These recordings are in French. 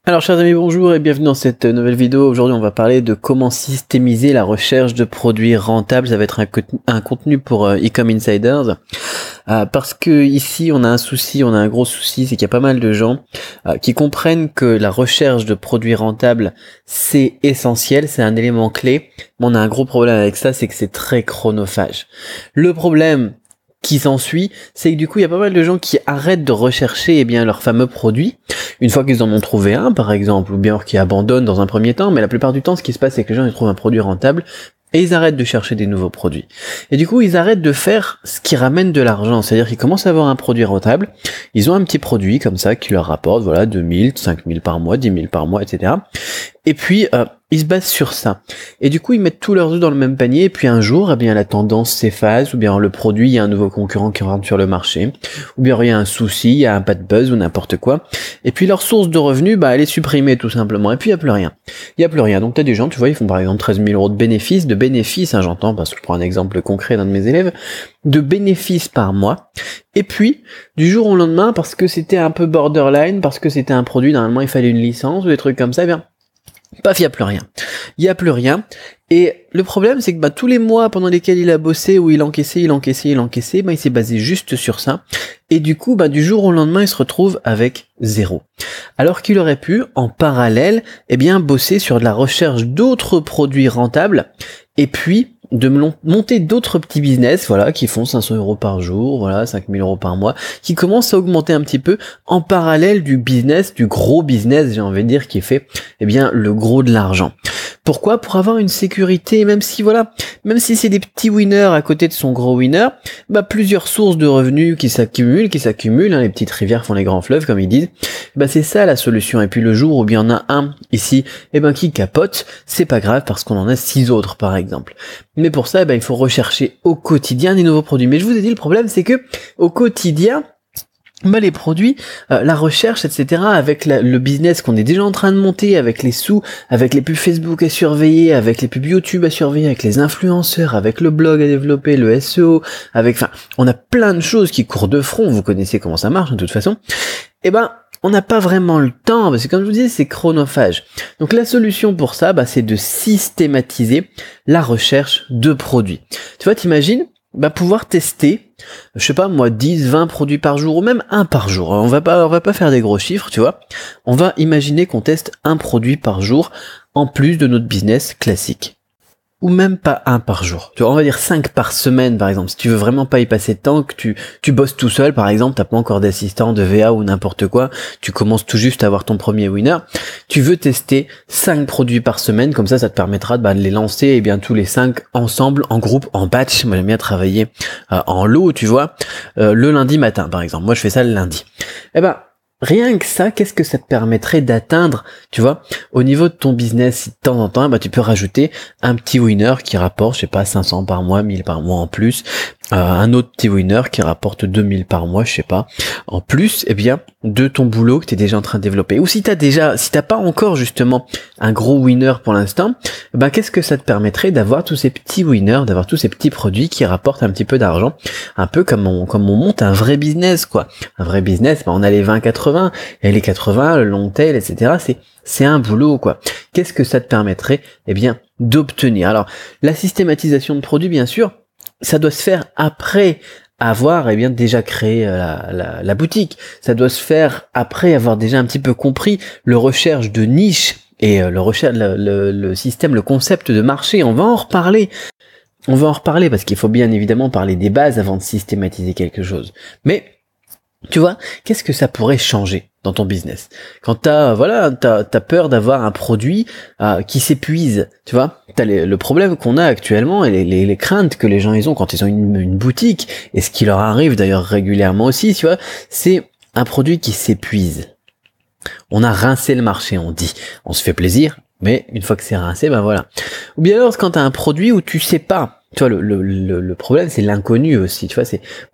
Alors chers amis, bonjour et bienvenue dans cette nouvelle vidéo. Aujourd'hui on va parler de comment systémiser la recherche de produits rentables. Ça va être un contenu pour Ecom Insiders. Parce que ici on a un gros souci, c'est qu'il y a pas mal de gens qui comprennent que la recherche de produits rentables c'est essentiel, c'est un élément clé. Mais on a un gros problème avec ça, c'est que c'est très chronophage. Le problème qui s'ensuit, c'est que du coup il y a pas mal de gens qui arrêtent de rechercher leur fameux produit une fois qu'ils en ont trouvé un par exemple, ou bien qui abandonnent dans un premier temps, mais la plupart du temps ce qui se passe c'est que les gens ils trouvent un produit rentable et ils arrêtent de chercher des nouveaux produits. Et du coup ils arrêtent de faire ce qui ramène de l'argent, c'est-à-dire qu'ils commencent à avoir un produit rentable, ils ont un petit produit comme ça qui leur rapporte 2000, 5000 par mois, 10 000 par mois, etc. Et puis ils se basent sur ça. Et du coup, ils mettent tous leurs œufs dans le même panier, et puis un jour, la tendance s'efface, ou bien le produit, il y a un nouveau concurrent qui rentre sur le marché, ou bien il y a un souci, il y a un pas de buzz, ou n'importe quoi. Et puis leur source de revenus, elle est supprimée tout simplement, et puis il n'y a plus rien. Il n'y a plus rien. Donc t'as des gens, tu vois, ils font par exemple 13 000 euros de bénéfices, j'entends, parce que je prends un exemple concret d'un de mes élèves, de bénéfices par mois. Et puis, du jour au lendemain, parce que c'était un peu borderline, parce que c'était un produit, normalement il fallait une licence, ou des trucs comme ça, paf, il n'y a plus rien. Il n'y a plus rien. Et le problème, c'est que tous les mois pendant lesquels il a bossé, où il encaissait, il s'est basé juste sur ça. Et du coup, du jour au lendemain, il se retrouve avec zéro. Alors qu'il aurait pu, en parallèle, bosser sur de la recherche d'autres produits rentables, et puis de monter d'autres petits business, qui font 500 euros par jour, 5000 euros par mois, qui commencent à augmenter un petit peu en parallèle du business, du gros business, j'ai envie de dire, qui fait, le gros de l'argent. Pourquoi? Pour avoir une sécurité, même si c'est des petits winners à côté de son gros winner, plusieurs sources de revenus qui s'accumulent, les petites rivières font les grands fleuves, comme ils disent, c'est ça la solution. Et puis le jour où il y en a un ici, qui capote, c'est pas grave parce qu'on en a 6 autres, par exemple. Mais pour ça, il faut rechercher au quotidien des nouveaux produits. Mais je vous ai dit, le problème, c'est que au quotidien, les produits, la recherche, etc., avec le business qu'on est déjà en train de monter, avec les sous, avec les pubs Facebook à surveiller, avec les pubs YouTube à surveiller, avec les influenceurs, avec le blog à développer, le SEO, on a plein de choses qui courent de front, vous connaissez comment ça marche de toute façon, on n'a pas vraiment le temps, parce que comme je vous disais, c'est chronophage. Donc la solution pour ça, c'est de systématiser la recherche de produits. Tu vois, t'imagines pouvoir tester, 10, 20 produits par jour, ou même un par jour. On va pas faire des gros chiffres, tu vois. On va imaginer qu'on teste un produit par jour, en plus de notre business classique. Ou même pas un par jour. Tu vois, on va dire 5 par semaine, par exemple. Si tu veux vraiment pas y passer de temps, que tu bosses tout seul, par exemple, t'as pas encore d'assistant, de VA ou n'importe quoi, tu commences tout juste à avoir ton premier winner, tu veux tester 5 produits par semaine, comme ça te permettra de les lancer, tous les 5 ensemble, en groupe, en batch. Moi, j'aime bien travailler en lot, tu vois, le lundi matin, par exemple. Moi, je fais ça le lundi. Rien que ça, qu'est-ce que ça te permettrait d'atteindre, tu vois, au niveau de ton business, si de temps en temps, tu peux rajouter un petit winner qui rapporte, 500 par mois, 1000 par mois en plus, un autre petit winner qui rapporte 2000 par mois, en plus, de ton boulot que tu es déjà en train de développer. Ou si t'as pas encore, justement, un gros winner pour l'instant, qu'est-ce que ça te permettrait d'avoir tous ces petits winners, d'avoir tous ces petits produits qui rapportent un petit peu d'argent, un peu comme on monte un vrai business, quoi. Un vrai business, on a les 20-80, et les 80, le long tail, etc., c'est un boulot, quoi. Qu'est-ce que ça te permettrait, d'obtenir? Alors, la systématisation de produits, bien sûr, ça doit se faire après avoir déjà créé la boutique. Ça doit se faire après avoir déjà un petit peu compris le recherche de niche et le système, le concept de marché. On va en reparler parce qu'il faut bien évidemment parler des bases avant de systématiser quelque chose. Mais tu vois, qu'est-ce que ça pourrait changer dans ton business? Quand t'as peur d'avoir un produit qui s'épuise, tu vois, t'as le problème qu'on a actuellement et les craintes que les gens ils ont quand ils ont une boutique, et ce qui leur arrive d'ailleurs régulièrement aussi, tu vois, c'est un produit qui s'épuise. On a rincé le marché, on dit. On se fait plaisir, mais une fois que c'est rincé, voilà. Ou bien alors quand t'as un produit où tu sais pas tu vois, le problème, c'est l'inconnu aussi. Tu vois,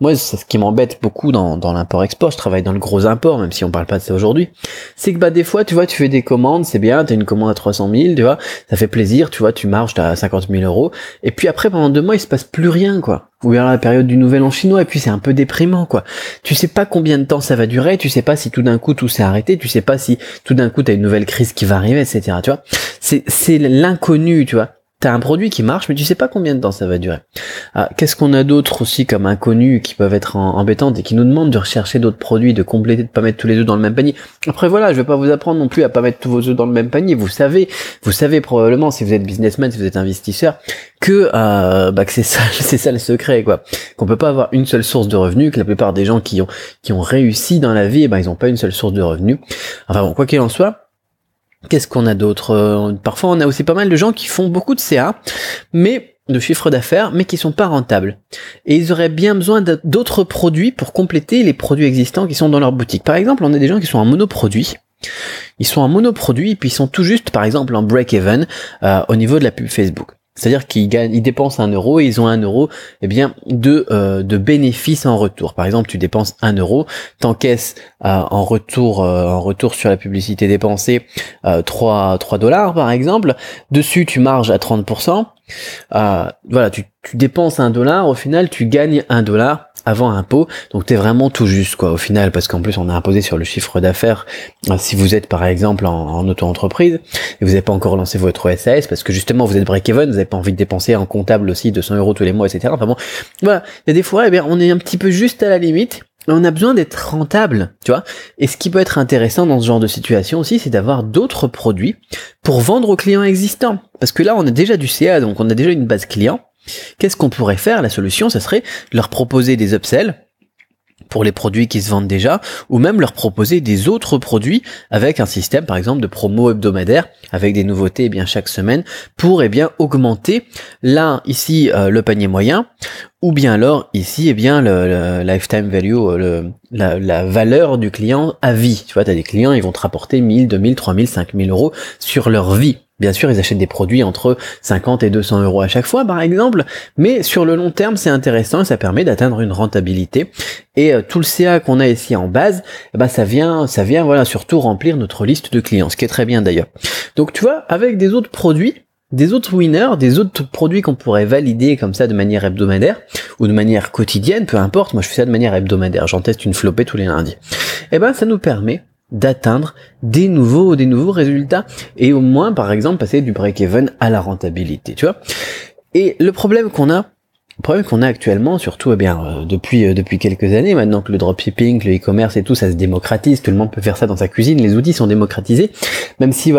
moi, c'est ce qui m'embête beaucoup dans l'import-export. Je travaille dans le gros import, même si on parle pas de ça aujourd'hui. C'est que, des fois, tu vois, tu fais des commandes, c'est bien, t'as une commande à 300 000, tu vois, ça fait plaisir, tu vois, tu marges, t'as 50 000 euros. Et puis après, pendant 2 mois, il se passe plus rien, quoi. Ou bien la période du nouvel an chinois, et puis c'est un peu déprimant, quoi. Tu sais pas combien de temps ça va durer, tu sais pas si tout d'un coup tout s'est arrêté, tu sais pas si tout d'un coup t'as une nouvelle crise qui va arriver, etc. Tu vois, c'est l'inconnu, tu vois. T'as un produit qui marche, mais tu sais pas combien de temps ça va durer. Qu'est-ce qu'on a d'autre aussi comme inconnus qui peuvent être embêtantes et qui nous demandent de rechercher d'autres produits, de compléter, de pas mettre tous les œufs dans le même panier. Après voilà, je vais pas vous apprendre non plus à pas mettre tous vos œufs dans le même panier. Vous savez probablement si vous êtes businessman, si vous êtes investisseur, que que c'est ça le secret, quoi. Qu'on peut pas avoir une seule source de revenus, que la plupart des gens qui ont réussi dans la vie, ils ont pas une seule source de revenus. Enfin bon, quoi qu'il en soit. Qu'est-ce qu'on a d'autre? Parfois, on a aussi pas mal de gens qui font beaucoup de CA, mais de chiffre d'affaires, mais qui sont pas rentables. Et ils auraient bien besoin d'autres produits pour compléter les produits existants qui sont dans leur boutique. Par exemple, on a des gens qui sont en monoproduit. Ils sont en monoproduit et puis ils sont tout juste, par exemple, en break-even au niveau de la pub Facebook. C'est-à-dire ils dépensent 1 euro et ils ont 1 euro, de bénéfices en retour. Par exemple, tu dépenses 1 euro, t'encaisses en retour sur la publicité dépensée 3 dollars par exemple. Dessus, tu marges à 30%. Voilà, tu dépenses 1 dollar, au final, tu gagnes 1 dollar avant impôt, donc t'es vraiment tout juste, quoi, au final, parce qu'en plus on a imposé sur le chiffre d'affaires si vous êtes par exemple en auto-entreprise et vous n'avez pas encore lancé votre SAS, parce que justement vous êtes break-even, vous n'avez pas envie de dépenser en comptable aussi 200 euros tous les mois, etc. Enfin bon, voilà, il y a des fois, on est un petit peu juste à la limite, mais on a besoin d'être rentable, tu vois. Et ce qui peut être intéressant dans ce genre de situation aussi, c'est d'avoir d'autres produits pour vendre aux clients existants, parce que là on a déjà du CA, donc on a déjà une base client. Qu'est-ce qu'on pourrait faire? La solution, ça serait de leur proposer des upsells pour les produits qui se vendent déjà, ou même leur proposer des autres produits avec un système, par exemple, de promo hebdomadaire, avec des nouveautés chaque semaine, pour augmenter là, ici, le panier moyen, ou bien alors, ici, le lifetime value, la valeur du client à vie. Tu vois, t'as des clients, ils vont te rapporter 1000, 2000, 3000, 5000 euros sur leur vie. Bien sûr, ils achètent des produits entre 50 et 200 euros à chaque fois, par exemple, mais sur le long terme, c'est intéressant et ça permet d'atteindre une rentabilité. Et tout le CA qu'on a ici en base, ça vient, surtout remplir notre liste de clients, ce qui est très bien d'ailleurs. Donc, tu vois, avec des autres produits, des autres winners, des autres produits qu'on pourrait valider comme ça de manière hebdomadaire ou de manière quotidienne, peu importe, moi je fais ça de manière hebdomadaire, j'en teste une flopée tous les lundis. Ça nous permet d'atteindre des nouveaux résultats et au moins par exemple passer du break-even à la rentabilité, tu vois. Et le problème qu'on a actuellement, surtout depuis quelques années maintenant que le dropshipping, le e-commerce et tout ça se démocratise, tout le monde peut faire ça dans sa cuisine, les outils sont démocratisés, même si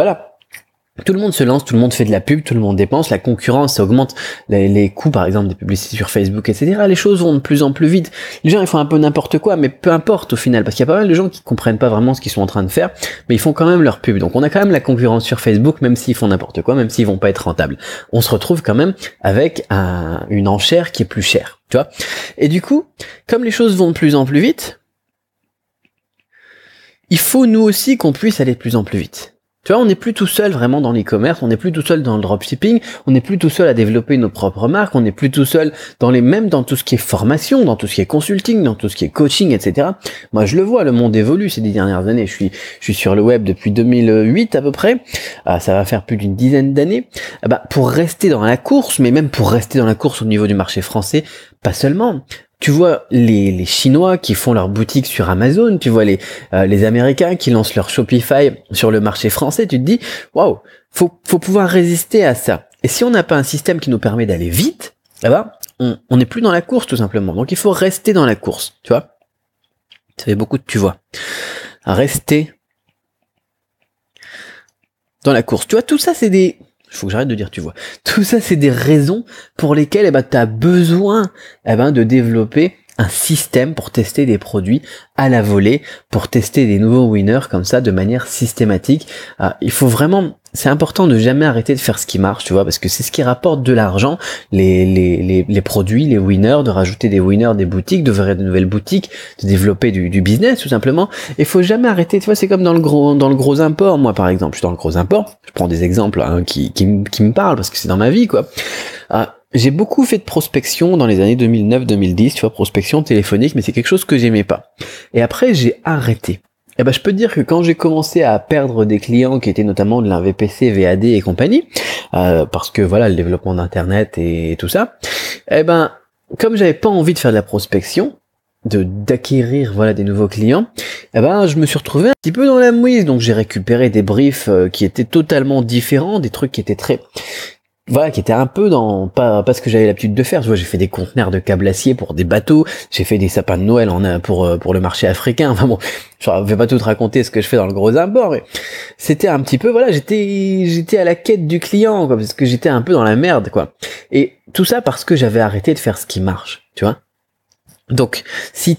tout le monde se lance, tout le monde fait de la pub, tout le monde dépense, la concurrence, ça augmente les coûts, par exemple, des publicités sur Facebook, etc. Les choses vont de plus en plus vite. Les gens, ils font un peu n'importe quoi, mais peu importe au final, parce qu'il y a pas mal de gens qui comprennent pas vraiment ce qu'ils sont en train de faire, mais ils font quand même leur pub. Donc on a quand même la concurrence sur Facebook, même s'ils font n'importe quoi, même s'ils vont pas être rentables. On se retrouve quand même avec une enchère qui est plus chère, tu vois. Et du coup, comme les choses vont de plus en plus vite, il faut nous aussi qu'on puisse aller de plus en plus vite. Tu vois, on n'est plus tout seul vraiment dans l'e-commerce, on n'est plus tout seul dans le dropshipping, on n'est plus tout seul à développer nos propres marques, on n'est plus tout seul même dans tout ce qui est formation, dans tout ce qui est consulting, dans tout ce qui est coaching, etc. Moi, je le vois, le monde évolue ces 10 dernières années. Je suis sur le web depuis 2008 à peu près. Ça va faire plus d'une dizaine d'années. Pour rester dans la course, mais même pour rester dans la course au niveau du marché français, pas seulement. Tu vois les Chinois qui font leur boutique sur Amazon, tu vois les Américains qui lancent leur Shopify sur le marché français, tu te dis waouh, faut pouvoir résister à ça. Et si on n'a pas un système qui nous permet d'aller vite, on n'est plus dans la course tout simplement. Donc il faut rester dans la course, tu vois. Ça fait beaucoup de tu vois. Rester dans la course. Tu vois, tout ça c'est des... faut que j'arrête de dire tu vois. Tout ça c'est des raisons pour lesquelles tu as besoin de développer un système pour tester des produits à la volée, pour tester des nouveaux winners comme ça de manière systématique. Il faut vraiment, c'est important de jamais arrêter de faire ce qui marche, tu vois, parce que c'est ce qui rapporte de l'argent, les produits, les winners, de rajouter des winners, des boutiques, d'ouvrir de nouvelles boutiques, de développer du business tout simplement. Il faut jamais arrêter, tu vois, c'est comme dans le gros import. Moi par exemple, je suis dans le gros import, je prends des exemples qui me parlent parce que c'est dans ma vie quoi. j'ai beaucoup fait de prospection dans les années 2009-2010, tu vois, prospection téléphonique, mais c'est quelque chose que j'aimais pas. Et après, j'ai arrêté. Et ben, je peux te dire que quand j'ai commencé à perdre des clients qui étaient notamment de la VPC, VAD et compagnie, parce que voilà, le développement d'internet et tout ça, et ben, comme j'avais pas envie de faire de la prospection, d'acquérir voilà des nouveaux clients, eh ben je me suis retrouvé un petit peu dans la mouise. Donc j'ai récupéré des briefs qui étaient totalement différents, des trucs qui étaient qui étaient un peu dans pas ce que j'avais l'habitude de faire. Tu vois, j'ai fait des conteneurs de câbles acier pour des bateaux, j'ai fait des sapins de Noël pour le marché africain. Enfin bon, je vais pas tout te raconter ce que je fais dans le gros import, mais c'était un petit peu voilà, j'étais à la quête du client quoi, parce que j'étais un peu dans la merde quoi. Et tout ça parce que j'avais arrêté de faire ce qui marche, tu vois. Donc, si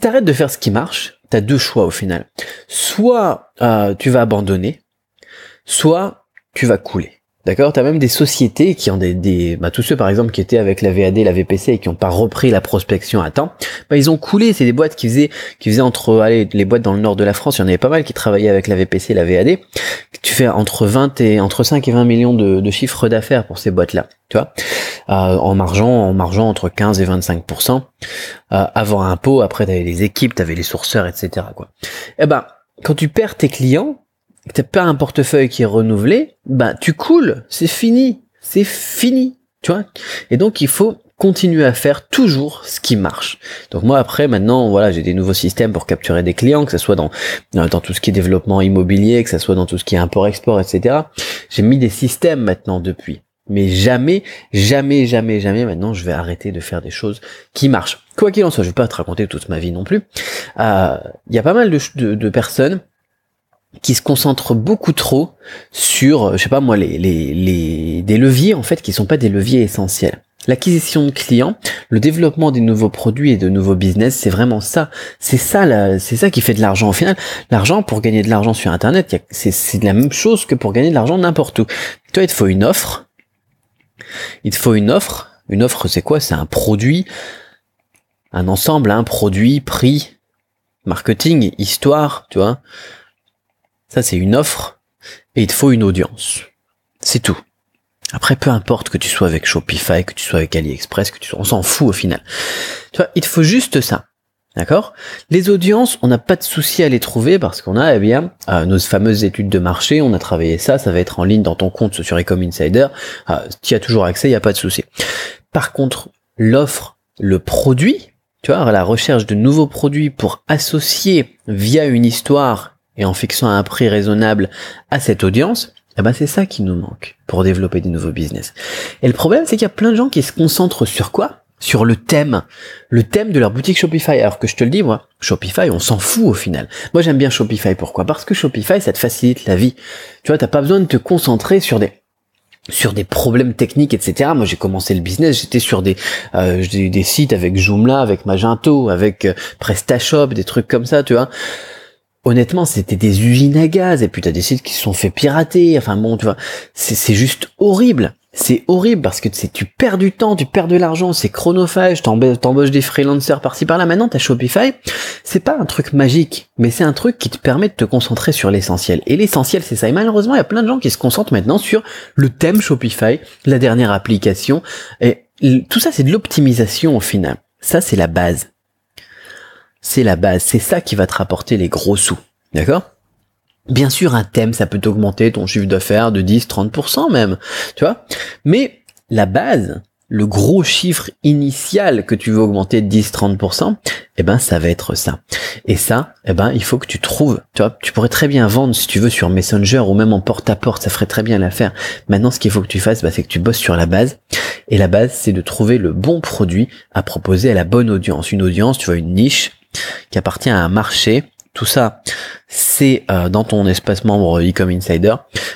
t'arrêtes de faire ce qui marche, t'as deux choix au final. Soit tu vas abandonner, soit tu vas couler. D'accord? T'as même des sociétés qui ont tous ceux par exemple qui étaient avec la VAD, la VPC et qui n'ont pas repris la prospection à temps, ils ont coulé. C'est des boîtes qui faisaient les boîtes dans le nord de la France, il y en avait pas mal qui travaillaient avec la VPC et la VAD. Tu fais entre 5 et 20 millions de chiffres d'affaires pour ces boîtes-là, tu vois, en margeant entre 15 et 25%, avant impôt. Après t'avais les équipes, t'avais les sourceurs, etc. quoi. Et ben, quand tu perds tes clients, que t'as pas un portefeuille qui est renouvelé, tu coules, c'est fini, tu vois. Et donc il faut continuer à faire toujours ce qui marche. Donc moi après maintenant voilà, j'ai des nouveaux systèmes pour capturer des clients, que ce soit dans tout ce qui est développement immobilier, que ce soit dans tout ce qui est import-export, etc. J'ai mis des systèmes maintenant depuis. Mais jamais maintenant je vais arrêter de faire des choses qui marchent. Quoi qu'il en soit, je vais pas te raconter toute ma vie non plus. Il y a pas mal de personnes qui se concentrent beaucoup trop sur, je sais pas moi, des leviers en fait qui sont pas des leviers essentiels. L'acquisition de clients, le développement des nouveaux produits et de nouveaux business, c'est vraiment ça. C'est ça qui fait de l'argent. Au final, l'argent, pour gagner de l'argent sur Internet, c'est la même chose que pour gagner de l'argent n'importe où. Toi, il te faut une offre. Une offre, c'est quoi? C'est un produit, un ensemble, un produit, prix, marketing, histoire, tu vois. Ça, c'est une offre, et il te faut une audience. C'est tout. Après, peu importe que tu sois avec Shopify, que tu sois avec AliExpress, on s'en fout au final. Tu vois, il te faut juste ça. D'accord? Les audiences, on n'a pas de souci à les trouver parce qu'on a, nos fameuses études de marché, on a travaillé ça va être en ligne dans ton compte sur Ecom Insider. Tu as toujours accès, il n'y a pas de souci. Par contre, l'offre, le produit, tu vois, la recherche de nouveaux produits pour associer via une histoire et en fixant un prix raisonnable à cette audience, c'est ça qui nous manque pour développer des nouveaux business. Et le problème, c'est qu'il y a plein de gens qui se concentrent sur quoi? Sur le thème de leur boutique Shopify. Alors que je te le dis, moi, Shopify, on s'en fout au final. Moi, j'aime bien Shopify. Pourquoi? Parce que Shopify, ça te facilite la vie. Tu vois, t'as pas besoin de te concentrer sur des problèmes techniques, etc. Moi, j'ai commencé le business, j'étais sur des sites avec Joomla, avec Magento, avec PrestaShop, des trucs comme ça, tu vois. Honnêtement, c'était des usines à gaz, et puis t'as des sites qui se sont fait pirater, enfin bon, tu vois, c'est juste horrible. C'est horrible parce que tu perds du temps, tu perds de l'argent, c'est chronophage, t'embauches des freelancers par-ci par-là. Maintenant, t'as Shopify, c'est pas un truc magique, mais c'est un truc qui te permet de te concentrer sur l'essentiel. Et l'essentiel, c'est ça. Et malheureusement, il y a plein de gens qui se concentrent maintenant sur le thème Shopify, la dernière application, et tout ça, c'est de l'optimisation au final. Ça, c'est la base. C'est la base, c'est ça qui va te rapporter les gros sous, d'accord? Bien sûr, un thème, ça peut t'augmenter ton chiffre d'affaires de 10-30% même, tu vois? Mais la base, le gros chiffre initial que tu veux augmenter de 10-30%, ça va être ça. Et ça, il faut que tu trouves, tu vois, tu pourrais très bien vendre si tu veux sur Messenger ou même en porte-à-porte, ça ferait très bien l'affaire. Maintenant, ce qu'il faut que tu fasses, c'est que tu bosses sur la base. Et la base, c'est de trouver le bon produit à proposer à la bonne audience. Une audience, tu vois, une niche qui appartient à un marché. Tout ça, c'est dans ton espace membre Ecom Insider.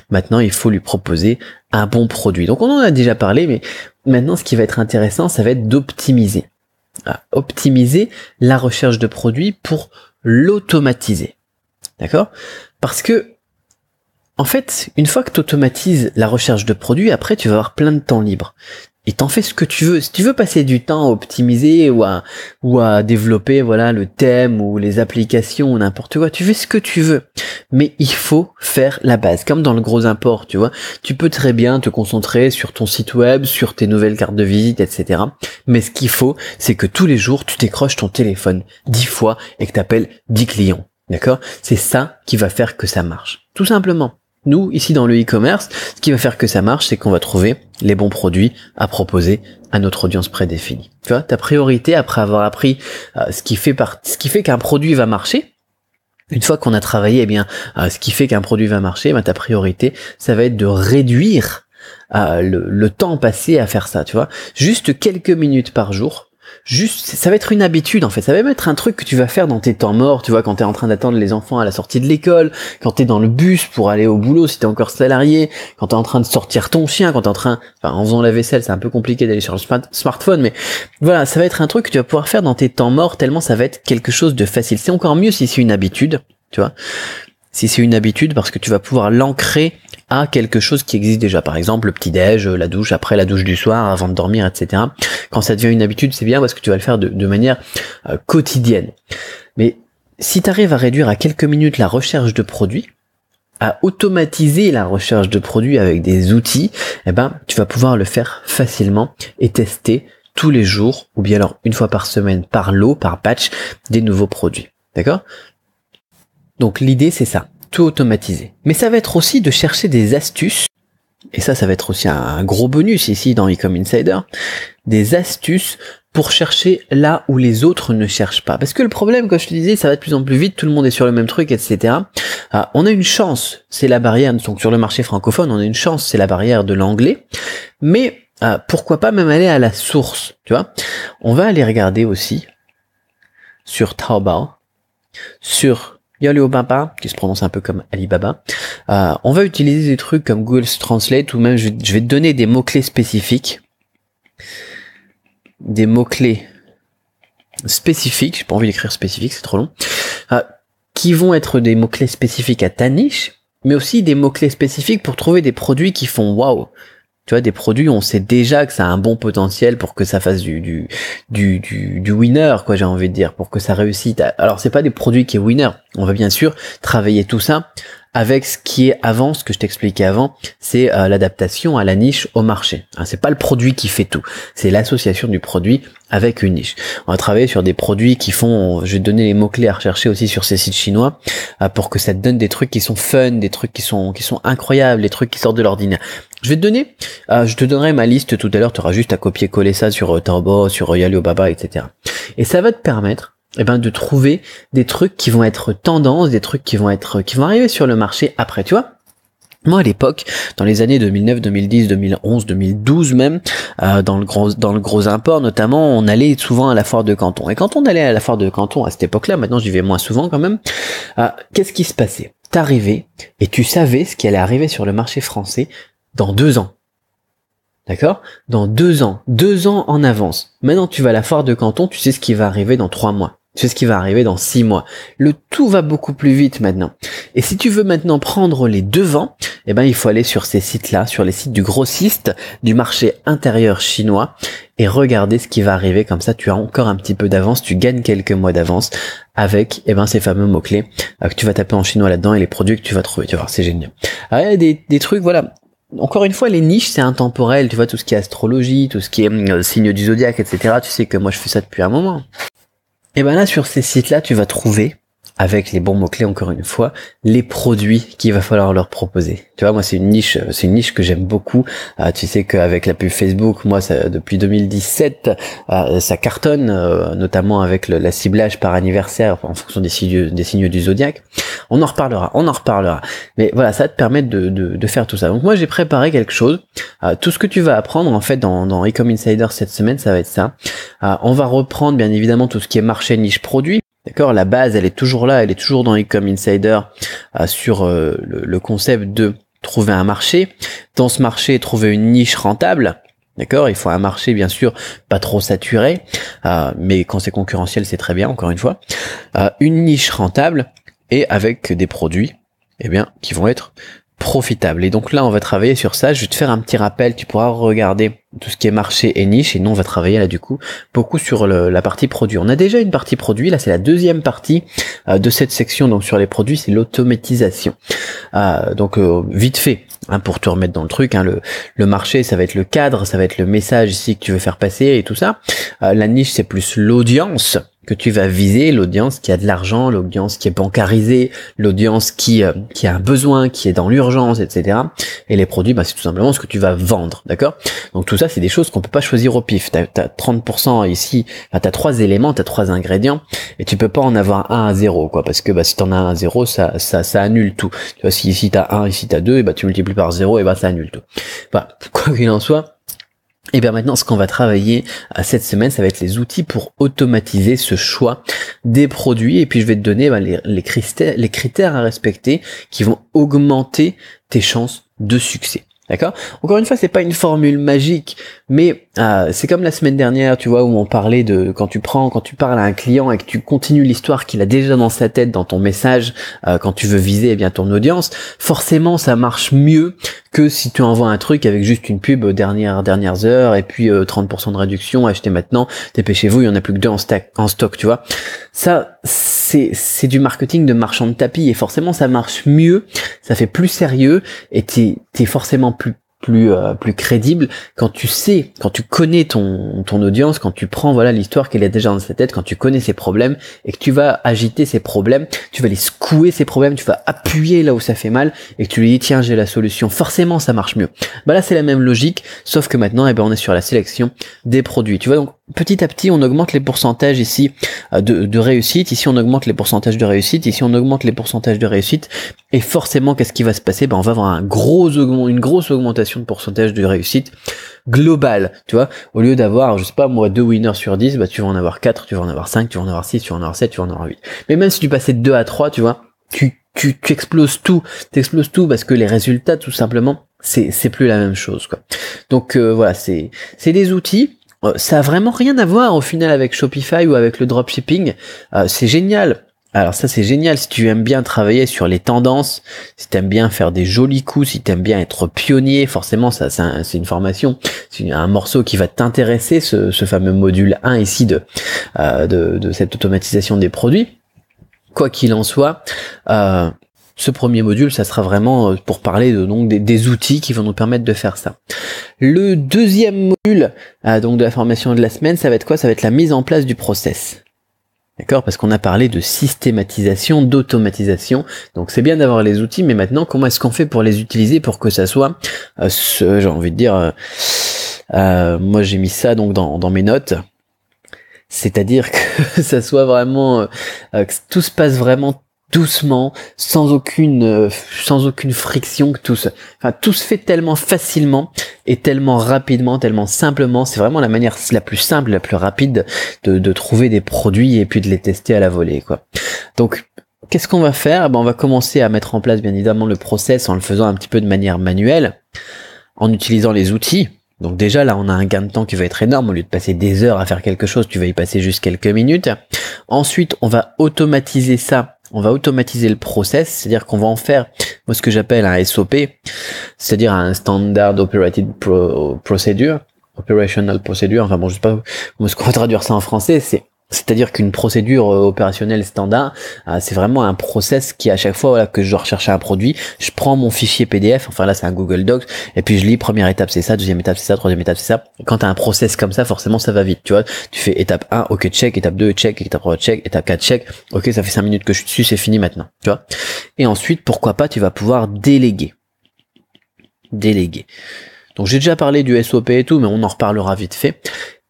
Maintenant, il faut lui proposer un bon produit. Donc, on en a déjà parlé, mais maintenant, ce qui va être intéressant, ça va être d'optimiser. Optimiser la recherche de produits pour l'automatiser. D'accord? Parce que, en fait, une fois que tu automatises la recherche de produits, après, tu vas avoir plein de temps libre. et t'en fais ce que tu veux. Si tu veux passer du temps à optimiser ou à développer voilà le thème ou les applications ou n'importe quoi, tu fais ce que tu veux. Mais il faut faire la base, comme dans le gros import, tu vois. Tu peux très bien te concentrer sur ton site web, sur tes nouvelles cartes de visite, etc. Mais ce qu'il faut, c'est que tous les jours, tu décroches ton téléphone 10 fois et que tu appelles 10 clients. D'accord? C'est ça qui va faire que ça marche. Tout simplement. Nous, ici dans le e-commerce, ce qui va faire que ça marche, c'est qu'on va trouver les bons produits à proposer à notre audience prédéfinie. Tu vois, ta priorité après avoir appris ce qui fait qu'un produit va marcher. Une fois qu'on a travaillé, ce qui fait qu'un produit va marcher, ta priorité, ça va être de réduire le temps passé à faire ça. Tu vois, juste quelques minutes par jour. Ça va être une habitude en fait, ça va même être un truc que tu vas faire dans tes temps morts, tu vois, quand t'es en train d'attendre les enfants à la sortie de l'école, quand t'es dans le bus pour aller au boulot si t'es encore salarié, quand t'es en train de sortir ton chien, quand t'es en faisant la vaisselle, c'est un peu compliqué d'aller sur le smartphone, mais voilà, ça va être un truc que tu vas pouvoir faire dans tes temps morts tellement ça va être quelque chose de facile. C'est encore mieux si c'est une habitude, tu vois, si c'est une habitude parce que tu vas pouvoir l'ancrer à quelque chose qui existe déjà, par exemple le petit-déj, la douche, après la douche du soir, avant de dormir, etc. Quand ça devient une habitude, c'est bien parce que tu vas le faire de manière quotidienne. Mais si tu arrives à réduire à quelques minutes la recherche de produits, à automatiser la recherche de produits avec des outils, tu vas pouvoir le faire facilement et tester tous les jours, ou bien alors une fois par semaine, par lot, par batch, des nouveaux produits. D'accord ? Donc l'idée c'est ça, tout automatiser. Mais ça va être aussi de chercher des astuces, et ça va être aussi un gros bonus ici dans Ecom Insider, des astuces pour chercher là où les autres ne cherchent pas. Parce que le problème, comme je te disais, ça va de plus en plus vite, tout le monde est sur le même truc, etc. On a une chance, c'est la barrière, donc sur le marché francophone, on a une chance, c'est la barrière de l'anglais, mais pourquoi pas même aller à la source, tu vois. On va aller regarder aussi sur Taobao, sur Alibaba, qui se prononce un peu comme Alibaba. On va utiliser des trucs comme Google Translate ou même je vais te donner des mots-clés spécifiques. Des mots-clés spécifiques, j'ai pas envie d'écrire spécifique, c'est trop long, qui vont être des mots-clés spécifiques à ta niche, mais aussi des mots-clés spécifiques pour trouver des produits qui font waouh. Tu vois, des produits où on sait déjà que ça a un bon potentiel pour que ça fasse du winner, quoi, j'ai envie de dire, pour que ça réussisse. Alors, c'est pas des produits qui est winner. On va bien sûr travailler tout ça avec ce qui est avant, ce que je t'expliquais avant, c'est l'adaptation à la niche, au marché. C'est pas le produit qui fait tout, c'est l'association du produit avec une niche. On va travailler sur des produits qui font, je vais te donner les mots-clés à rechercher aussi sur ces sites chinois, pour que ça te donne des trucs qui sont fun, des trucs qui sont incroyables, des trucs qui sortent de l'ordinaire. Je te donnerai ma liste tout à l'heure, tu auras juste à copier-coller ça sur Taobao, sur Alibaba, etc. Et ça va te permettre de trouver des trucs qui vont être tendance, des trucs qui vont arriver sur le marché après, tu vois. Moi, à l'époque, dans les années 2009, 2010, 2011, 2012 même, dans le gros import notamment, on allait souvent à la foire de Canton. Et quand on allait à la foire de Canton à cette époque-là, maintenant j'y vais moins souvent quand même, qu'est-ce qui se passait ? T'arrivais et tu savais ce qui allait arriver sur le marché français dans 2 ans. D'accord ? Dans 2 ans. 2 ans en avance. Maintenant, tu vas à la foire de Canton, tu sais ce qui va arriver dans 3 mois. Tu sais ce qui va arriver dans 6 mois. Le tout va beaucoup plus vite maintenant. Et si tu veux maintenant prendre les devants, il faut aller sur ces sites-là, sur les sites du grossiste du marché intérieur chinois et regarder ce qui va arriver. Comme ça, tu as encore un petit peu d'avance, tu gagnes quelques mois d'avance avec ces fameux mots-clés que tu vas taper en chinois là-dedans et les produits que tu vas trouver. Tu vas voir, c'est génial. Alors, il y a des trucs, voilà. Encore une fois, les niches, c'est intemporel. Tu vois, tout ce qui est astrologie, tout ce qui est signe du zodiaque, etc. Tu sais que moi, je fais ça depuis un moment. Et là, sur ces sites-là, tu vas trouver, avec les bons mots-clés encore une fois, les produits qu'il va falloir leur proposer. Tu vois, moi c'est une niche que j'aime beaucoup. Tu sais qu'avec la pub Facebook, moi ça, depuis 2017, ça cartonne, notamment avec la ciblage par anniversaire en fonction des signes du zodiaque. On en reparlera. Mais voilà, ça va te permettre de faire tout ça. Donc moi j'ai préparé quelque chose. Tout ce que tu vas apprendre en fait dans Ecom Insider cette semaine, ça va être ça. On va reprendre bien évidemment tout ce qui est marché, niche, produit. D'accord, la base, elle est toujours là, elle est toujours dans Ecom Insider sur le concept de trouver un marché. Dans ce marché, trouver une niche rentable. D'accord, il faut un marché bien sûr pas trop saturé, mais quand c'est concurrentiel, c'est très bien. Encore une fois, une niche rentable et avec des produits, qui vont être profitable. Et donc là, on va travailler sur ça. Je vais te faire un petit rappel. Tu pourras regarder tout ce qui est marché et niche. Et nous, on va travailler là, du coup, beaucoup sur la partie produit. On a déjà une partie produit. Là, c'est la deuxième partie de cette section. Donc, sur les produits, c'est l'automatisation. Donc, vite fait, hein, pour te remettre dans le truc, hein, le marché, ça va être le cadre, ça va être le message ici que tu veux faire passer et tout ça. La niche, c'est plus l'audience que tu vas viser, l'audience qui a de l'argent, l'audience qui est bancarisée, l'audience qui a un besoin, qui est dans l'urgence, etc. Et les produits, c'est tout simplement ce que tu vas vendre, d'accord? Donc tout ça, c'est des choses qu'on peut pas choisir au pif. T'as 30% ici, t'as 3 éléments, t'as 3 ingrédients, et tu peux pas en avoir un à 0, quoi, parce que si t'en as un à 0, ça annule tout. Tu vois, si ici t'as 1, ici t'as 2, et tu multiplies par 0, et ça annule tout. Quoi qu'il en soit, et bien maintenant, ce qu'on va travailler cette semaine, ça va être les outils pour automatiser ce choix des produits. Et puis je vais te donner les critères à respecter qui vont augmenter tes chances de succès. D'accord? Encore une fois, c'est pas une formule magique, mais c'est comme la semaine dernière, tu vois, où on parlait de quand tu parles à un client et que tu continues l'histoire qu'il a déjà dans sa tête, dans ton message, quand tu veux viser ton audience, forcément ça marche mieux que si tu envoies un truc avec juste une pub dernières heures et puis 30% de réduction, achetez maintenant, dépêchez-vous, il y en a plus que 2 en stock, tu vois. Ça, c'est du marketing de marchand de tapis et forcément ça marche mieux, ça fait plus sérieux et t'es forcément plus crédible quand tu connais ton audience, quand tu prends l'histoire qu'elle a déjà dans sa tête, quand tu connais ses problèmes et que tu vas agiter ses problèmes, tu vas les secouer ses problèmes, tu vas appuyer là où ça fait mal et que tu lui dis tiens j'ai la solution, forcément ça marche mieux. Là c'est la même logique, sauf que maintenant on est sur la sélection des produits. Tu vois, donc petit à petit on augmente les pourcentages ici de réussite, ici on augmente les pourcentages de réussite, ici on augmente les pourcentages de réussite et forcément qu'est-ce qui va se passer? On va avoir une grosse augmentation de pourcentage de réussite globale, tu vois, au lieu d'avoir, je sais pas moi, 2 winners sur 10, tu vas en avoir 4, tu vas en avoir 5, tu vas en avoir 6, tu vas en avoir 7, tu vas en avoir 8. Mais même si tu passais de 2 à 3, tu vois, tu exploses tout, parce que les résultats, tout simplement, c'est plus la même chose, quoi. Donc voilà, c'est des outils. Ça a vraiment rien à voir au final avec Shopify ou avec le dropshipping. C'est génial. Alors ça c'est génial si tu aimes bien travailler sur les tendances, si tu aimes bien faire des jolis coups, si tu aimes bien être pionnier, forcément ça c'est une formation, c'est un morceau qui va t'intéresser, ce fameux module 1 ici de cette automatisation des produits. Quoi qu'il en soit, ce premier module, ça sera vraiment pour parler des outils qui vont nous permettre de faire ça. Le deuxième module de la formation de la semaine, ça va être quoi? Ça va être la mise en place du process. D'accord? Parce qu'on a parlé de systématisation, d'automatisation. Donc c'est bien d'avoir les outils, mais maintenant, comment est-ce qu'on fait pour les utiliser pour que ça soit, j'ai envie de dire, moi j'ai mis ça dans mes notes. C'est-à-dire que ça soit vraiment, que tout se passe vraiment doucement, sans aucune friction, que tout se fait tellement facilement et tellement rapidement, tellement simplement. C'est vraiment la manière la plus simple, la plus rapide de trouver des produits et puis de les tester à la volée, quoi. Donc, qu'est-ce qu'on va faire? On va commencer à mettre en place, bien évidemment, le process en le faisant un petit peu de manière manuelle, en utilisant les outils. Donc déjà, là, on a un gain de temps qui va être énorme. Au lieu de passer des heures à faire quelque chose, tu vas y passer juste quelques minutes. Ensuite, on va automatiser ça. On va automatiser le process, c'est-à-dire qu'on va en faire, moi, ce que j'appelle un SOP, c'est-à-dire un Standard Operated Procedure, Operational Procedure, je sais pas comment est-ce qu'on va traduire ça en français, c'est-à-dire qu'une procédure opérationnelle standard, c'est vraiment un process qui à chaque fois que je dois rechercher un produit, je prends mon fichier PDF, là c'est un Google Docs, et puis je lis première étape c'est ça, deuxième étape c'est ça, troisième étape c'est ça. Quand tu as un process comme ça, forcément ça va vite, tu vois. Tu fais étape 1, ok check, étape 2 check, étape 3 check, étape 4 check, ok ça fait 5 minutes que je suis dessus, c'est fini maintenant, tu vois. Et ensuite, pourquoi pas, tu vas pouvoir déléguer. Donc j'ai déjà parlé du SOP et tout, mais on en reparlera vite fait.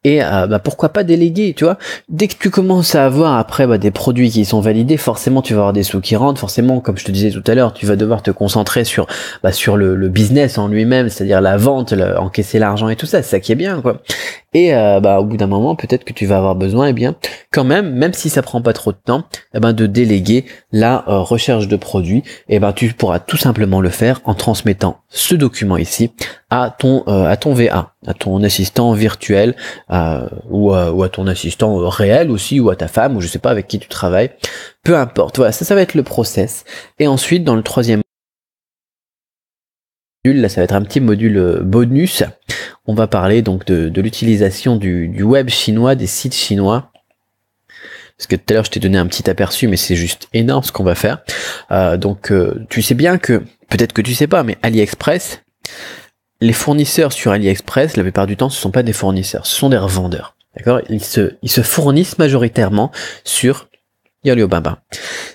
Et pourquoi pas déléguer, tu vois. Dès que tu commences à avoir après des produits qui sont validés, forcément tu vas avoir des sous qui rentrent, forcément comme je te disais tout à l'heure, tu vas devoir te concentrer sur le business en lui-même, c'est-à-dire la vente, encaisser l'argent et tout ça, c'est ça qui est bien, quoi. Et au bout d'un moment, peut-être que tu vas avoir besoin, quand même si ça prend pas trop de temps, de déléguer la recherche de produits. Et tu pourras tout simplement le faire en transmettant ce document ici à ton VA, à ton assistant virtuel, ou à ton assistant réel aussi, ou à ta femme, ou je sais pas avec qui tu travailles. Peu importe. Voilà, ça va être le process. Et ensuite, dans le troisième Là, ça va être un petit module bonus. On va parler donc de l'utilisation du web chinois, des sites chinois. Parce que tout à l'heure, je t'ai donné un petit aperçu, mais c'est juste énorme ce qu'on va faire. Tu sais bien que, peut-être que tu sais pas, mais AliExpress, les fournisseurs sur AliExpress, la plupart du temps, ce sont pas des fournisseurs, ce sont des revendeurs. D'accord ? Ils se fournissent majoritairement sur Alibaba.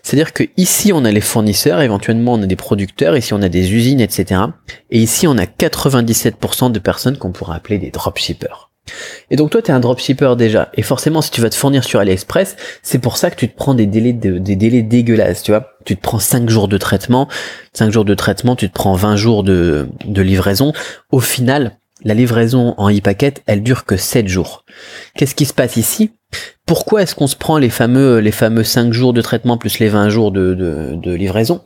C'est-à-dire que ici on a les fournisseurs, éventuellement on a des producteurs, ici on a des usines, etc. Et ici on a 97% de personnes qu'on pourrait appeler des dropshippers. Et donc toi tu es un dropshipper déjà, et forcément si tu vas te fournir sur AliExpress, c'est pour ça que tu te prends des délais dégueulasses, tu vois. Tu te prends 5 jours de traitement, tu te prends 20 jours de livraison. Au final, la livraison en e-packet, elle dure que 7 jours. Qu'est-ce qui se passe ici ? Pourquoi est-ce qu'on se prend les fameux 5 jours de traitement plus les 20 jours de livraison ?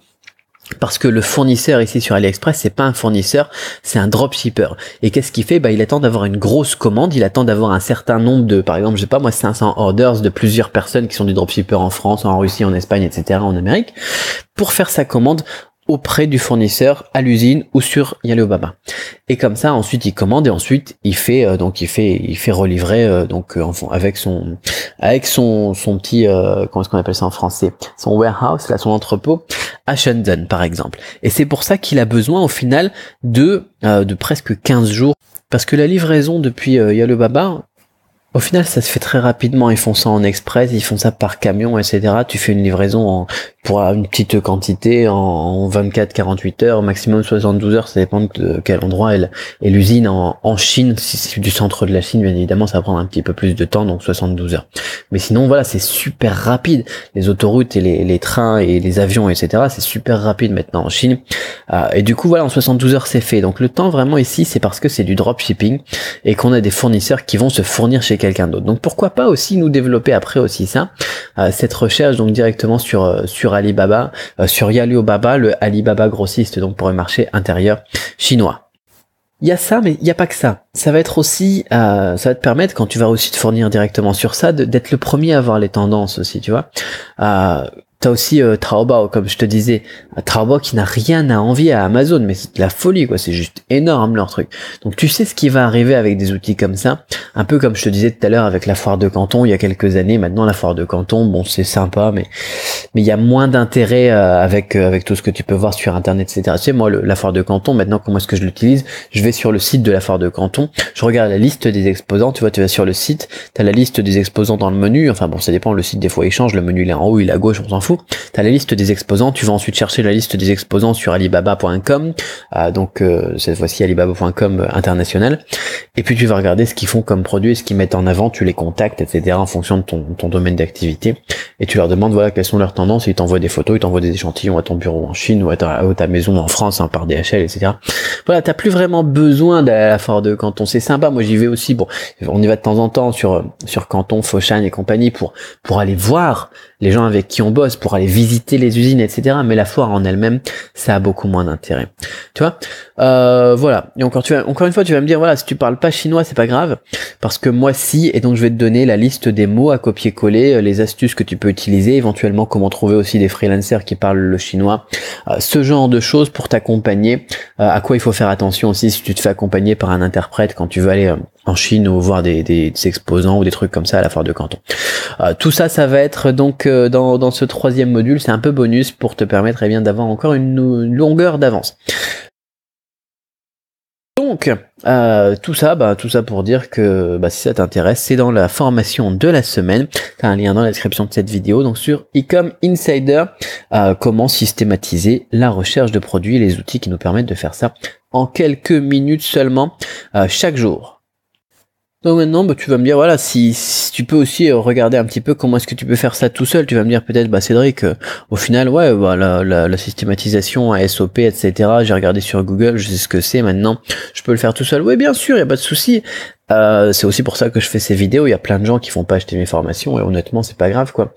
Parce que le fournisseur ici sur AliExpress, c'est pas un fournisseur, c'est un dropshipper. Et qu'est-ce qu'il fait ? Il attend d'avoir une grosse commande, il attend d'avoir un certain nombre de, par exemple, 500 orders de plusieurs personnes qui sont des dropshippers en France, en Russie, en Espagne, etc., en Amérique, pour faire sa commande auprès du fournisseur à l'usine ou sur Alibaba. Et comme ça, ensuite il commande et ensuite il fait relivrer avec son petit comment est-ce qu'on appelle ça en français, son warehouse, là, son entrepôt à Shenzhen par exemple. Et c'est pour ça qu'il a besoin au final de presque 15 jours, parce que la livraison depuis Alibaba, au final, ça se fait très rapidement. Ils font ça en express, ils font ça par camion, etc. Tu fais une livraison pour une petite quantité en 24-48 heures, maximum 72 heures. Ça dépend de quel endroit est l'usine. En Chine, si c'est du centre de la Chine, bien évidemment, ça va prendre un petit peu plus de temps, donc 72 heures. Mais sinon, voilà, c'est super rapide. Les autoroutes et les trains et les avions, etc. C'est super rapide maintenant en Chine. Et du coup, voilà, en 72 heures, c'est fait. Donc le temps vraiment ici, c'est parce que c'est du dropshipping et qu'on a des fournisseurs qui vont se fournir chez quelqu'un d'autre. Donc pourquoi pas aussi nous développer après aussi ça, cette recherche donc directement sur Alibaba, sur Alibaba, le Alibaba grossiste, donc pour le marché intérieur chinois. Il y a ça, mais il n'y a pas que ça. Ça va être aussi, ça va te permettre, quand tu vas aussi te fournir directement sur ça, d'être le premier à voir les tendances aussi, tu vois. T'as aussi Taobao, comme je te disais, Taobao qui n'a rien à envier à Amazon, mais c'est de la folie, quoi. C'est juste énorme leur truc. Donc tu sais ce qui va arriver avec des outils comme ça, un peu comme je te disais tout à l'heure avec la foire de Canton il y a quelques années. Maintenant la foire de Canton, bon c'est sympa, mais il y a moins d'intérêt avec tout ce que tu peux voir sur internet, etc. Tu sais, moi la foire de Canton, maintenant comment est-ce que je l'utilise ? Je vais sur le site de la foire de Canton, je regarde la liste des exposants. Tu vois, tu vas sur le site, t'as la liste des exposants dans le menu. Enfin bon, ça dépend, le site des fois il change, le menu il est en haut, il est à gauche, on s'en fout. T'as la liste des exposants, tu vas ensuite chercher la liste des exposants sur alibaba.com, cette fois-ci alibaba.com international, et puis tu vas regarder ce qu'ils font comme produits, ce qu'ils mettent en avant, tu les contactes, etc. en fonction de ton domaine d'activité, et tu leur demandes voilà quelles sont leurs tendances, et ils t'envoient des photos, ils t'envoient des échantillons à ton bureau en Chine ou à ta maison en France, par DHL, etc. Voilà, t'as plus vraiment besoin d'aller à la foire de Canton, c'est sympa, moi j'y vais aussi, bon, on y va de temps en temps sur Canton, Foshan et compagnie pour aller voir les gens avec qui on bosse, pour aller visiter les usines, etc. Mais la foire en elle-même, ça a beaucoup moins d'intérêt. Tu vois, voilà. Et encore une fois, tu vas me dire, voilà, si tu parles pas chinois, c'est pas grave, parce que moi si, et donc je vais te donner la liste des mots à copier-coller, les astuces que tu peux utiliser, éventuellement comment trouver aussi des freelancers qui parlent le chinois, ce genre de choses pour t'accompagner. À quoi il faut faire attention aussi si tu te fais accompagner par un interprète quand tu vas aller en Chine ou voir des exposants ou des trucs comme ça à la foire de Canton. Tout ça, ça va être donc dans ce troisième module, c'est un peu bonus pour te permettre d'avoir encore une longueur d'avance. Donc, tout ça pour dire que si ça t'intéresse, c'est dans la formation de la semaine. T'as un lien dans la description de cette vidéo, donc sur Ecom Insider, comment systématiser la recherche de produits et les outils qui nous permettent de faire ça en quelques minutes seulement chaque jour. Donc maintenant, tu vas me dire, voilà, si tu peux aussi regarder un petit peu comment est-ce que tu peux faire ça tout seul. Tu vas me dire peut-être, Cédric, au final, ouais, la systématisation à SOP, etc. J'ai regardé sur Google, je sais ce que c'est maintenant. Je peux le faire tout seul. Oui, bien sûr, il y a pas de souci. C'est aussi pour ça que je fais ces vidéos. Il y a plein de gens qui font pas acheter mes formations et honnêtement, c'est pas grave, quoi.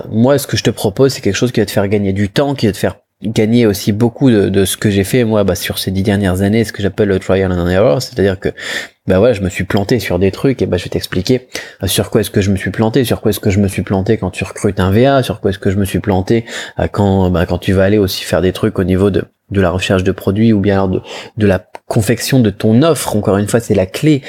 Moi, ce que je te propose, c'est quelque chose qui va te faire gagner du temps, qui va te faire gagner aussi beaucoup de ce que j'ai fait moi sur ces 10 dernières années, ce que j'appelle le trial and error, c'est-à-dire que je me suis planté sur des trucs et je vais t'expliquer sur quoi est-ce que je me suis planté, quand tu recrutes un VA, sur quoi est-ce que je me suis planté quand tu vas aller aussi faire des trucs au niveau de de la recherche de produits ou bien alors de la confection de ton offre. Encore une fois, c'est la clé.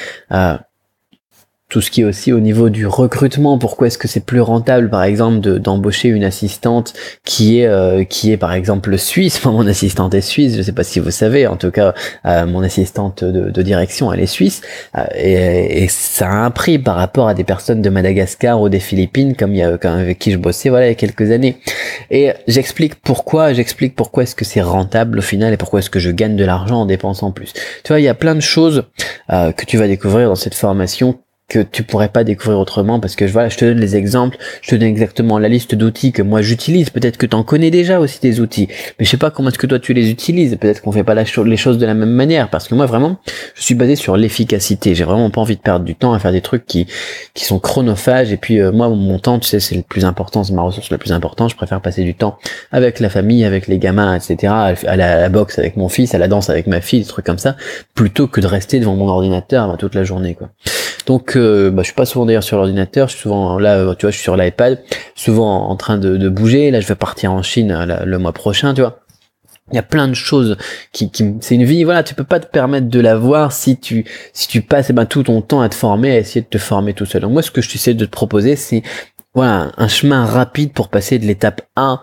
Tout ce qui est aussi au niveau du recrutement, pourquoi est-ce que c'est plus rentable par exemple d'embaucher une assistante qui est par exemple suisse. Moi, mon assistante est suisse, je sais pas si vous savez, en tout cas mon assistante de direction elle est suisse, et ça a un prix par rapport à des personnes de Madagascar ou des Philippines comme avec qui je bossais il y a quelques années. Et j'explique pourquoi est-ce que c'est rentable au final et pourquoi est-ce que je gagne de l'argent en dépensant plus. Tu vois, il y a plein de choses que tu vas découvrir dans cette formation que tu pourrais pas découvrir autrement, parce que voilà, je te donne les exemples, je te donne exactement la liste d'outils que moi j'utilise. Peut-être que tu en connais déjà aussi des outils, mais je sais pas comment est-ce que toi tu les utilises. Peut-être qu'on fait pas les choses de la même manière, parce que moi vraiment je suis basé sur l'efficacité. J'ai vraiment pas envie de perdre du temps à faire des trucs qui sont chronophages. Et puis moi mon temps, tu sais, c'est le plus important, c'est ma ressource la plus importante. Je préfère passer du temps avec la famille, avec les gamins, etc., à la boxe avec mon fils, à la danse avec ma fille, des trucs comme ça, plutôt que de rester devant mon ordinateur toute la journée, quoi. Donc je suis pas souvent d'ailleurs sur l'ordinateur, je suis souvent là, tu vois, je suis sur l'iPad, souvent en train de bouger. Là je vais partir en Chine le mois prochain, tu vois. Il y a plein de choses qui c'est une vie, voilà, tu peux pas te permettre de la voir si tu passes tout ton temps à te former, à essayer de te former tout seul. Donc moi ce que je t'essaie de te proposer, c'est voilà, un chemin rapide pour passer de l'étape 1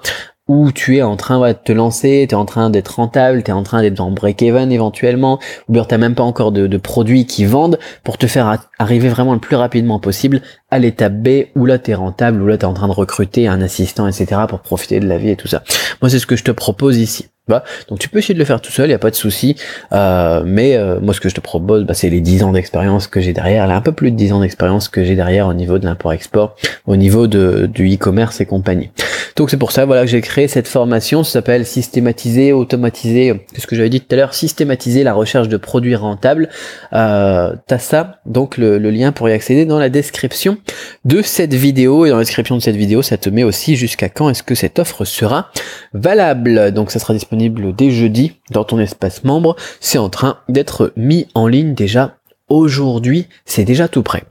où tu es en train de te lancer, tu es en train d'être rentable, tu es en train d'être en break-even éventuellement, ou bien tu n'as même pas encore de produits qui vendent, pour te faire arriver vraiment le plus rapidement possible à l'étape B, où là tu es rentable, où là tu es en train de recruter un assistant, etc., pour profiter de la vie et tout ça. Moi c'est ce que je te propose ici. Voilà. Donc tu peux essayer de le faire tout seul, il n'y a pas de souci, mais moi ce que je te propose, c'est les 10 ans d'expérience que j'ai derrière, là un peu plus de 10 ans d'expérience que j'ai derrière au niveau de l'import-export, au niveau du e-commerce et compagnie. Donc c'est pour ça, voilà, que j'ai créé cette formation. Ça s'appelle systématiser, automatiser, c'est ce que j'avais dit tout à l'heure, systématiser la recherche de produits rentables. T'as ça, donc le lien pour y accéder dans la description de cette vidéo, et dans la description de cette vidéo, ça te met aussi jusqu'à quand est-ce que cette offre sera valable. Donc ça sera disponible dès jeudi dans ton espace membre. C'est en train d'être mis en ligne déjà aujourd'hui, c'est déjà tout prêt.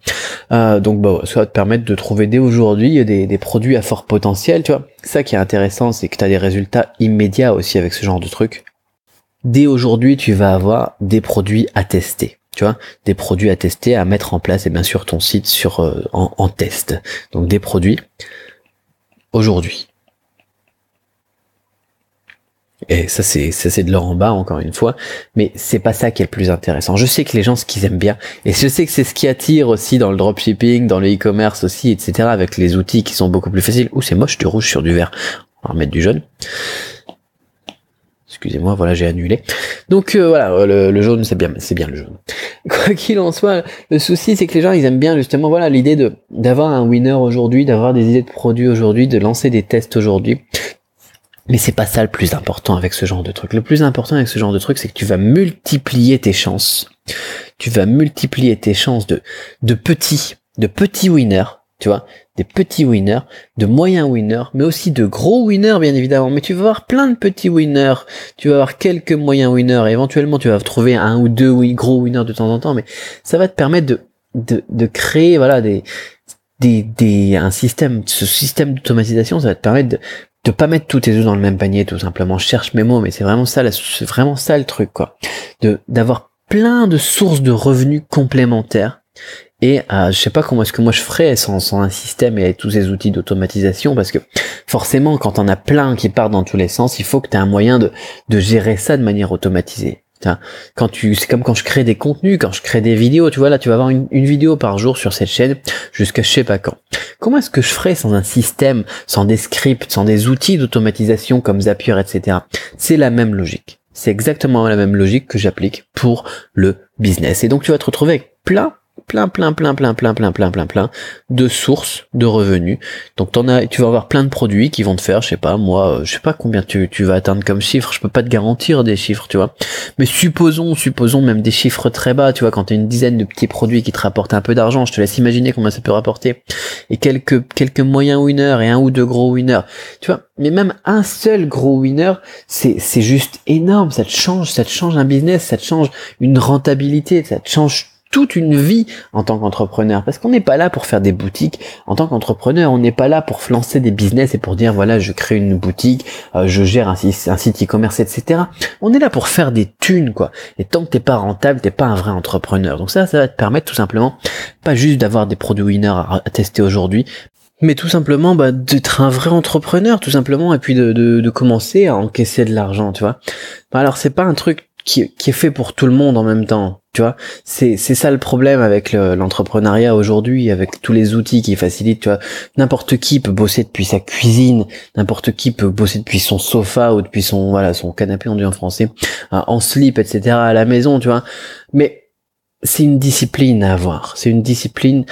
Donc ça va te permettre de trouver dès aujourd'hui des produits à fort potentiel, tu vois. Ça qui est intéressant, c'est que tu as des résultats immédiats aussi avec ce genre de truc. Dès aujourd'hui, tu vas avoir des produits à tester. Tu vois, des produits à tester, à mettre en place, et bien sûr ton site en test. Donc des produits aujourd'hui. Et ça c'est de l'or en bas, encore une fois, mais c'est pas ça qui est le plus intéressant. Je sais que les gens, ce qu'ils aiment bien, et je sais que c'est ce qui attire aussi dans le dropshipping, dans le e-commerce aussi, etc., avec les outils qui sont beaucoup plus faciles. Ouh, c'est moche du rouge sur du vert. On va remettre du jaune. Excusez-moi, voilà, j'ai annulé. Donc voilà, le jaune, c'est bien le jaune. Quoi qu'il en soit, le souci, c'est que les gens, ils aiment bien justement, voilà, l'idée d'avoir un winner aujourd'hui, d'avoir des idées de produits aujourd'hui, de lancer des tests aujourd'hui. Mais c'est pas ça le plus important avec ce genre de truc. Le plus important avec ce genre de truc, c'est que tu vas multiplier tes chances. Tu vas multiplier tes chances de petits winners, tu vois, des petits winners, de moyens winners, mais aussi de gros winners, bien évidemment. Mais tu vas avoir plein de petits winners, tu vas avoir quelques moyens winners, et éventuellement tu vas trouver un ou deux gros winners de temps en temps, mais ça va te permettre de créer, voilà, ce système d'automatisation. Ça va te permettre de pas mettre tous tes œufs dans le même panier, tout simplement. Je cherche mes mots, mais c'est vraiment ça le truc, quoi. D'avoir plein de sources de revenus complémentaires. Et je sais pas comment est-ce que moi je ferais sans un système et avec tous ces outils d'automatisation, parce que forcément, quand on a plein qui partent dans tous les sens, il faut que tu aies un moyen de gérer ça de manière automatisée. C'est comme quand je crée des contenus, quand je crée des vidéos, tu vois, là tu vas avoir une vidéo par jour sur cette chaîne jusqu'à je sais pas quand. Comment est-ce que je ferais sans un système, sans des scripts, sans des outils d'automatisation comme Zapier, etc. C'est la même logique. C'est exactement la même logique que j'applique pour le business. Et donc tu vas te retrouver avec plein de sources de revenus. Donc tu vas avoir plein de produits qui vont te faire, je sais pas combien tu vas atteindre comme chiffre, je peux pas te garantir des chiffres, tu vois. Mais supposons même des chiffres très bas, tu vois, quand tu as une dizaine de petits produits qui te rapportent un peu d'argent, je te laisse imaginer combien ça peut rapporter. Et quelques moyens winners et un ou deux gros winners. Tu vois, mais même un seul gros winner, c'est juste énorme, ça te change un business, ça te change une rentabilité, ça te change toute une vie en tant qu'entrepreneur, parce qu'on n'est pas là pour faire des boutiques. En tant qu'entrepreneur, on n'est pas là pour lancer des business et pour dire voilà, je crée une boutique, je gère un site e-commerce, etc. On est là pour faire des thunes, quoi. Et tant que t'es pas rentable, t'es pas un vrai entrepreneur. Donc ça va te permettre tout simplement, pas juste d'avoir des produits winners à tester aujourd'hui, mais tout simplement d'être un vrai entrepreneur, tout simplement, et puis de commencer à encaisser de l'argent, tu vois. Alors c'est pas un truc qui est fait pour tout le monde en même temps, tu vois. C'est ça le problème avec l'entrepreneuriat aujourd'hui, avec tous les outils qui facilitent, tu vois. N'importe qui peut bosser depuis sa cuisine, n'importe qui peut bosser depuis son sofa ou depuis son canapé, on dit en français, en slip, etc. à la maison, tu vois. Mais c'est une discipline à avoir. C'est une discipline.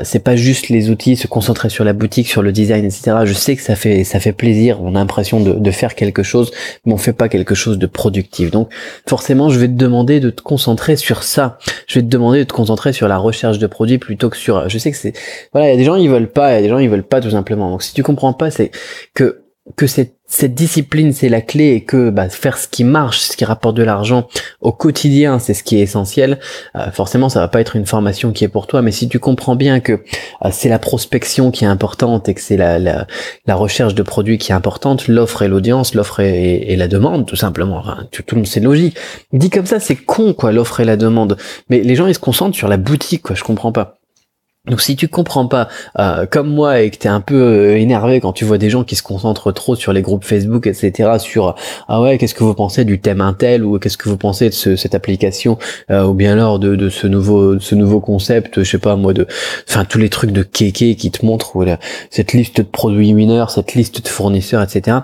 C'est pas juste les outils, se concentrer sur la boutique, sur le design, etc. Je sais que ça fait plaisir. On a l'impression de faire quelque chose, mais on fait pas quelque chose de productif. Donc, forcément, je vais te demander de te concentrer sur ça. Je vais te demander de te concentrer sur la recherche de produits plutôt que sur. Je sais que il y a des gens ils veulent pas, il y a des gens ils veulent pas tout simplement. Donc, si tu comprends pas, c'est que cette discipline c'est la clé et que faire ce qui marche, ce qui rapporte de l'argent au quotidien, c'est ce qui est essentiel. Forcément ça va pas être une formation qui est pour toi, mais si tu comprends bien que c'est la prospection qui est importante et que c'est la recherche de produits qui est importante, l'offre et l'audience, l'offre et la demande tout simplement, enfin, tout le monde c'est logique. Dit comme ça c'est con quoi, l'offre et la demande, mais les gens ils se concentrent sur la boutique quoi, je comprends pas. Donc si tu comprends pas, comme moi, et que t'es un peu énervé quand tu vois des gens qui se concentrent trop sur les groupes Facebook, etc., sur ah ouais, qu'est-ce que vous pensez du thème Intel, ou qu'est-ce que vous pensez de cette application, ou bien alors de ce nouveau concept, je sais pas moi, tous les trucs de Keke qui te montrent cette liste de produits mineurs, cette liste de fournisseurs, etc.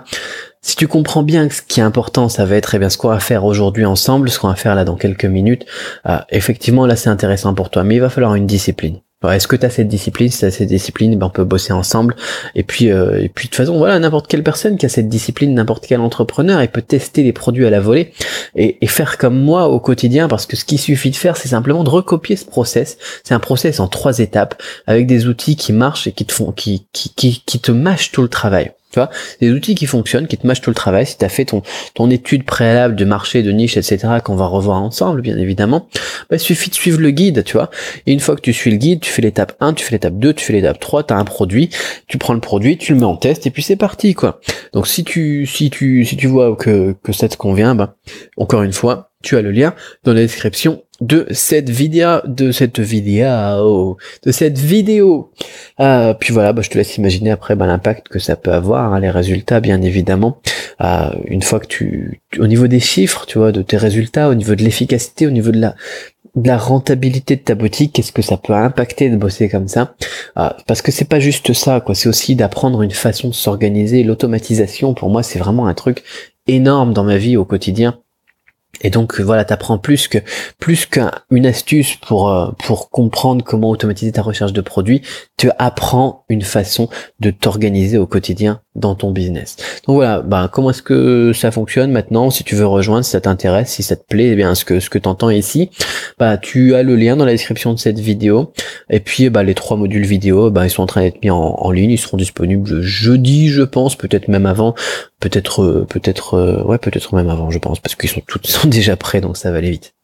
Si tu comprends bien que ce qui est important, ça va être ce qu'on va faire aujourd'hui ensemble, ce qu'on va faire là dans quelques minutes, effectivement là c'est intéressant pour toi, mais il va falloir une discipline. Est-ce que tu as cette discipline? Si tu as cette discipline, on peut bosser ensemble. Et puis de toute façon, voilà, n'importe quelle personne qui a cette discipline, n'importe quel entrepreneur, il peut tester les produits à la volée et faire comme moi au quotidien, parce que ce qu'il suffit de faire, c'est simplement de recopier ce process. C'est un process en 3 étapes avec des outils qui marchent et qui te mâchent tout le travail. Tu vois, des outils qui fonctionnent, qui te mâchent tout le travail. Si tu as fait ton étude préalable de marché, de niche, etc., qu'on va revoir ensemble, bien évidemment, il suffit de suivre le guide, tu vois. Et une fois que tu suis le guide, tu fais l'étape 1, tu fais l'étape 2, tu fais l'étape 3, tu as un produit, tu prends le produit, tu le mets en test, et puis c'est parti, quoi. Donc si tu vois que ça te convient, encore une fois, tu as le lien dans la description de cette vidéo. Puis voilà, je te laisse imaginer après l'impact que ça peut avoir, hein, les résultats bien évidemment. Une fois que au niveau des chiffres, tu vois, de tes résultats, au niveau de l'efficacité, au niveau de la rentabilité de ta boutique, qu'est-ce que ça peut impacter de bosser comme ça, parce que c'est pas juste ça, quoi. C'est aussi d'apprendre une façon de s'organiser. L'automatisation, pour moi, c'est vraiment un truc énorme dans ma vie au quotidien. Et donc voilà, t'apprends plus qu'une astuce pour comprendre comment automatiser ta recherche de produits, tu apprends une façon de t'organiser au quotidien dans ton business. Donc voilà, comment est-ce que ça fonctionne maintenant? Si tu veux rejoindre, si ça t'intéresse, si ça te plaît, ce que t'entends ici, tu as le lien dans la description de cette vidéo. Et puis les 3 modules vidéo, ils sont en train d'être mis en ligne, ils seront disponibles jeudi, je pense, peut-être même avant. Peut-être même avant, je pense, parce qu'ils sont déjà prêts, donc ça va aller vite.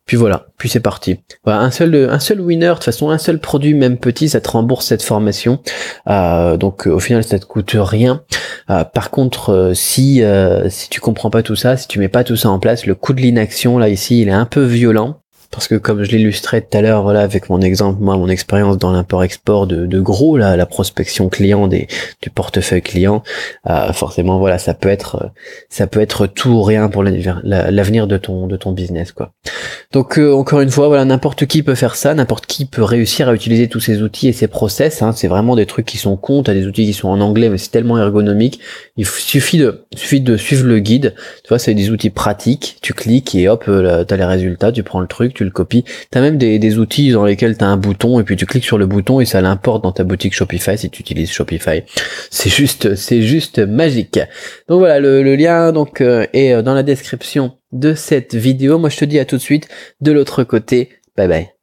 Puis voilà, puis c'est parti. Voilà, un seul winner, de toute façon, un seul produit, même petit, ça te rembourse cette formation. Donc au final, ça te coûte rien. Par contre, si tu comprends pas tout ça, si tu mets pas tout ça en place, le coût de l'inaction là ici, il est un peu violent. Parce que comme je l'illustrais tout à l'heure, voilà, avec mon exemple, mon expérience dans l'import-export de gros, là, la prospection client du portefeuille client, forcément, voilà, ça peut être tout ou rien pour l'avenir de ton business, quoi. Donc encore une fois, voilà, n'importe qui peut faire ça, n'importe qui peut réussir à utiliser tous ces outils et ces process, hein. C'est vraiment des trucs qui sont cons, t'as des outils qui sont en anglais, mais c'est tellement ergonomique. Il suffit de suivre le guide. Tu vois, c'est des outils pratiques. Tu cliques et hop, t'as les résultats. Tu prends le truc, tu le copies. T'as même des outils dans lesquels t'as un bouton et puis tu cliques sur le bouton et ça l'importe dans ta boutique Shopify si tu utilises Shopify. C'est juste magique. Donc voilà, le lien est dans la description de cette vidéo. Moi, je te dis à tout de suite de l'autre côté. Bye bye.